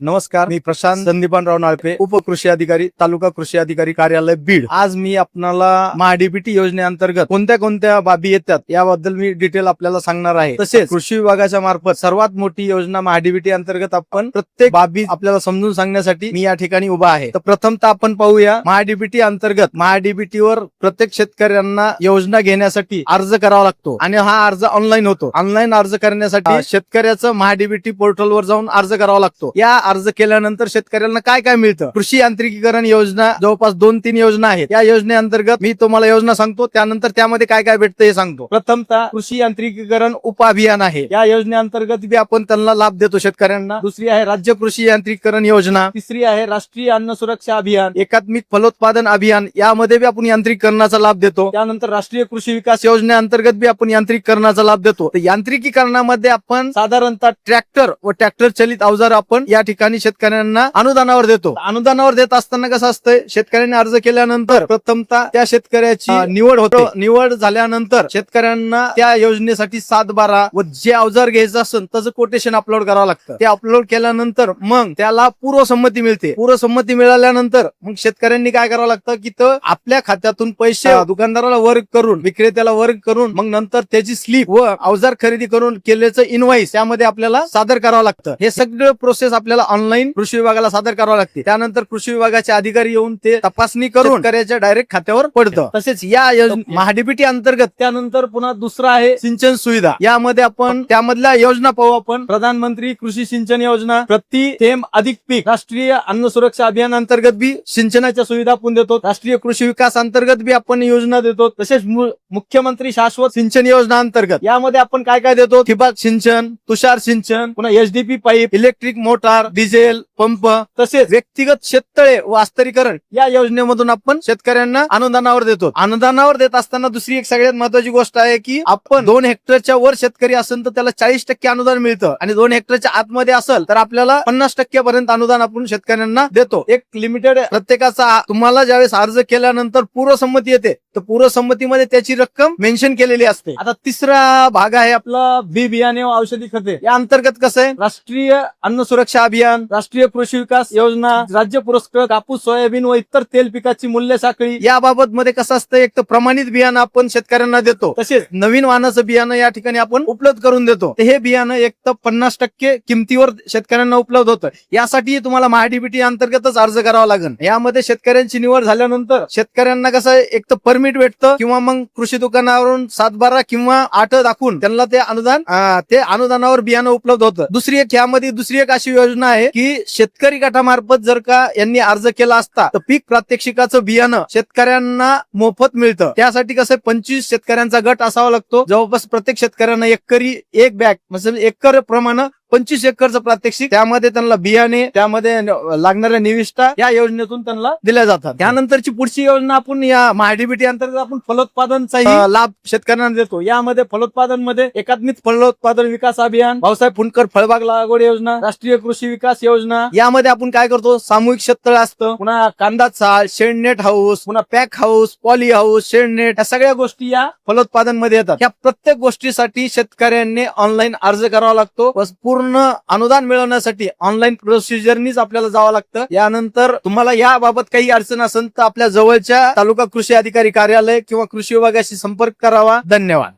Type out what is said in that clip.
नमस्कार, मी प्रशांत संदीपानराव नाळपे, उपकृषी अधिकारी, तालुका कृषी अधिकारी कार्यालय बीड। आज मी आपणाला महाडीबीटी योजनेअंतर्गत कोणत्या कोणत्या बाबी येतात याबद्दल मी डिटेल आपल्याला सांगणार आहे। तसेच कृषी विभागाच्या मार्फत सर्वात मोठी योजना महाडीबीटी अंतर्गत आपण प्रत्येक बाबी आपल्याला समजून सांगण्यासाठी मी या ठिकाणी उभा आहे। तर प्रथमतः आपण पाहूया महाडीबीटी अंतर्गत महाडीबीटीवर प्रत्येक शेतकऱ्यांना योजना घेण्यासाठी अर्ज करावा लागतो आणि हा अर्ज ऑनलाईन होतो। ऑनलाईन अर्ज करण्यासाठी शेतकऱ्याचं महाडीबीटी पोर्टलवर जाऊन अर्ज करावा लागतो। या अर्ज केल्यानंतर शेतकऱ्यांना काय काय मिळतं? कृषी यांत्रिकीकरण योजना जवळपास 2-3 योजना आहेत। या योजनेअंतर्गत मी तुम्हाला योजना सांगतो, त्यानंतर त्यामध्ये काय काय भेटतं हे सांगतो। प्रथमतः कृषी यांत्रिकीकरण उपअभियान आहे, या योजनेअंतर्गत बी आपण त्यांना लाभ देतो शेतकऱ्यांना। दुसरी आहे राज्य कृषी यांत्रिकीकरण योजना, तिसरी आहे राष्ट्रीय अन्न सुरक्षा अभियान, एकात्मिक फलोत्पादन अभियान, यामध्ये बी आपण यांत्रिकीकरणाचा लाभ देतो। त्यानंतर राष्ट्रीय कृषी विकास योजनेअंतर्गत बी आपण यांत्रिकीकरणाचा लाभ देतो। तर यांत्रिकीकरणामध्ये आपण साधारणतः ट्रॅक्टर व ट्रॅक्टर चलित अवजार आपण या ठिकाणी शेतकऱ्यांना अनुदानावर देतो। अनुदानावर देत असताना कसं असतंय, शेतकऱ्यांनी अर्ज केल्यानंतर प्रथमतः त्या शेतकऱ्याची निवड होते। निवड झाल्यानंतर शेतकऱ्यांना त्या योजनेसाठी 7/12 व जे अवजार घ्यायचं असेल त्याचं कोटेशन अपलोड करावं लागतं। ते अपलोड केल्यानंतर मग त्याला पूर्वसंमती मिळते। पूर्वसंमती मिळाल्यानंतर मग शेतकऱ्यांनी काय करावं लागतं की आपल्या खात्यातून पैसे दुकानदाराला वर्ग करून, विक्रेत्याला वर्ग करून, मग नंतर त्याची स्लिप व अवजार खरेदी करून केल्याचं इनवॉइस त्यामध्ये आपल्याला सादर करावं लागतं। हे सगळं प्रोसेस आपल्याला ऑनलाईन कृषी विभागाला सादर करावं लागते। त्यानंतर कृषी विभागाचे अधिकारी येऊन ते तपासणी करून शेतकऱ्याच्या डायरेक्ट खात्यावर पडतं। तसेच या महाडीबीटी अंतर्गत त्यानंतर पुन्हा दुसरा आहे सिंचन सुविधा। यामध्ये आपण त्यामधल्या योजना पाहू आपण। प्रधानमंत्री कृषी सिंचन योजना, प्रति थेंब अधिक पीक, राष्ट्रीय अन्न सुरक्षा अभियान अंतर्गत बी सिंचनाच्या सुविधा आपण देतो। राष्ट्रीय कृषी विकास अंतर्गत बी आपण योजना देतो। तसेच मुख्यमंत्री शाश्वत सिंचन योजना अंतर्गत यामध्ये आपण काय काय देतो? ठिबक सिंचन, तुषार सिंचन, पुन्हा HDP pipe, electric motor, diesel pump, तसेच व्यक्तिगत शेततळे व आस्तरीकरण या योजनेमधून आपण शेतकऱ्यांना अनुदानावर देतो। अनुदानावर देत असताना दुसरी एक सगळ्यात महत्वाची गोष्ट आहे की आपण 2 हेक्टरच्या वर शेतकरी असेल तर त्याला 40% अनुदान मिळतं आणि 2 हेक्टरच्या आतमध्ये असेल तर आपल्याला 50% पर्यंत अनुदान आपण शेतकऱ्यांना देतो। एक लिमिटेड प्रत्येकाचा तुम्हाला ज्यावेळेस अर्ज केल्यानंतर पूर्वसंमती येते तर पूर्वसंमतीमध्ये त्याची रक्कम मेन्शन केलेली असते। आता तिसरा भाग आहे आपला बी बियाणे व औषधी खते। या अंतर्गत कसं आहे, राष्ट्रीय अन्न सुरक्षा अभियान, राष्ट्रीय कृषी विकास योजना, राज्य पुरस्कृत कापूस, सोयाबीन व इतर तेल पिकाची मूल्य साखळी याबाबत मध्ये कसं असतं, एक तर प्रमाणित बियाणं आपण शेतकऱ्यांना देतो, तसेच नवीन वाहनाचं बियाणं या ठिकाणी आपण उपलब्ध करून देतो। हे बियाणं एक तर 50% किमतीवर शेतकऱ्यांना उपलब्ध होतं। यासाठी तुम्हाला महाडीबीटी अंतर्गतच अर्ज करावा लागेल। यामध्ये शेतकऱ्यांची निवड झाल्यानंतर शेतकऱ्यांना कसं एक तर परमिट भेटतं किंवा मग कृषी दुकानावरून 7/12 किंवा 8 दाखवून त्यांना ते अनुदानावर बियाणं उपलब्ध होतं। दुसरी एक अशी योजना आहे की शेतकरी गटामार्फत जर का यांनी अर्ज केला असता तर पीक प्रात्यक्षिकाचं बियाणं शेतकऱ्यांना मोफत मिळतं। त्यासाठी कसं 25 शेतकऱ्यांचा गट असावा लागतो। जवळपास प्रत्येक शेतकऱ्यांना एकरी एक बॅग म्हणजे एकर प्रमाणे 25 एकरचं प्रात्यक्षिक, त्यामध्ये त्यांना बियाणे, त्यामध्ये लागणाऱ्या निविष्ठा या योजनेतून त्यांना दिल्या जातात। त्यानंतरची पुढची योजना आपण या महाडीबीटी अंतर्गत आपण फलोत्पादनचाही लाभ शेतकऱ्यांना देतो। यामध्ये फलोत्पादन मध्ये एकात्मिक फलोत्पादन विकास अभियान, भाऊसाहेब फुंडकर फळबाग लागवड योजना, राष्ट्रीय कृषी विकास योजना, यामध्ये आपण काय करतो, सामूहिक शेततळ असतं, पुन्हा कांदा चाळ, शेडनेट हाऊस, पुन्हा pack house, poly house, shade net, या सगळ्या गोष्टी या फलोत्पादन मध्ये येतात। या प्रत्येक गोष्टीसाठी शेतकऱ्यांनी ऑनलाईन अर्ज करावा लागतो। पूर्ण अनुदान मिळवण्यासाठी ऑनलाईन प्रोसिजरनीच आपल्याला जावं लागतं। यानंतर तुम्हाला याबाबत काही अडचण असेल तर आपल्या जवळच्या तालुका कृषी अधिकारी कार्यालय किंवा कृषी विभागाशी संपर्क करावा। धन्यवाद।